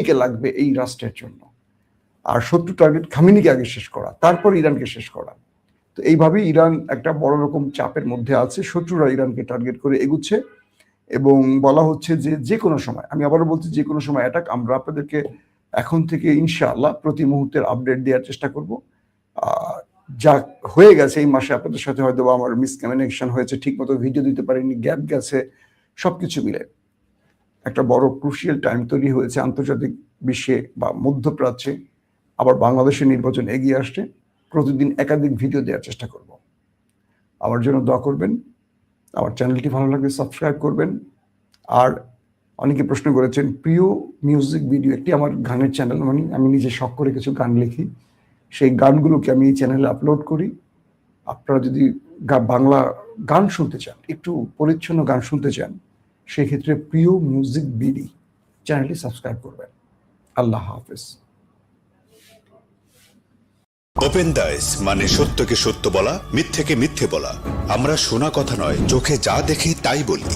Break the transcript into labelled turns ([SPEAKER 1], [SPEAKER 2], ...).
[SPEAKER 1] কে লাগবে এই রাষ্ট্রের জন্য, আর শত্রু টার্গেট খামেনিকে আগে শেষ করা, তারপর ইরানকে শেষ করা। তো এইভাবেই ইরান একটা বড় রকম চাপের মধ্যে আছে, শত্রুরা ইরানকে টার্গেট করে এগুচ্ছে এবং বলা হচ্ছে যে যে কোনো সময়, আমি আবারও বলছি যে কোনো সময় অ্যাটাক। আমরা আপনাদেরকে এখন থেকে ইনশাআল্লাহ প্রতি মুহূর্তের আপডেট দেওয়ার চেষ্টা করব। যা হয়ে গেছে এই মাসে আপনাদের সাথে হয়তো আমার মিসকমিউনিকেশন হয়েছে, ঠিক মতো ভিডিও দিতে পারিনি, গ্যাপ গেছে, সবকিছু মিলে একটা বড় ক্রুশিয়াল টাইম তৈরি হয়েছে আন্তর্জাতিক বিশ্বে বা মধ্যপ্রাচ্যে। আবার বাংলাদেশের নির্বাচন এগিয়ে আসছে, প্রতিদিন একাধিক ভিডিও দেওয়ার চেষ্টা করব। আমার জন্য দোয়া করবেন, আমার চ্যানেলটি ভালো লাগলে সাবস্ক্রাইব করবেন। আর অনেকে প্রশ্ন করেছেন প্রিয় মিউজিক ভিডিও, একটি আমার গানের চ্যানেল, মানে আমি নিজে শখ করে কিছু গান লিখি, সেই গানগুলোকে আমি এই চ্যানেলে আপলোড করি। আপনারা যদি বাংলা গান শুনতে চান, একটু পরিচ্ছন্ন গান শুনতে চান, সেক্ষেত্রে প্রিয় মিউজিক বিডি চ্যানেলটি সাবস্ক্রাইব করবেন। আল্লাহ হাফেজ।
[SPEAKER 2] ওপেন দাইস মানে সত্যকে সত্য বলা, মিথ্যেকে মিথ্যে বলা। আমরা শোনা কথা নয়, চোখে যা দেখি তাই বলি।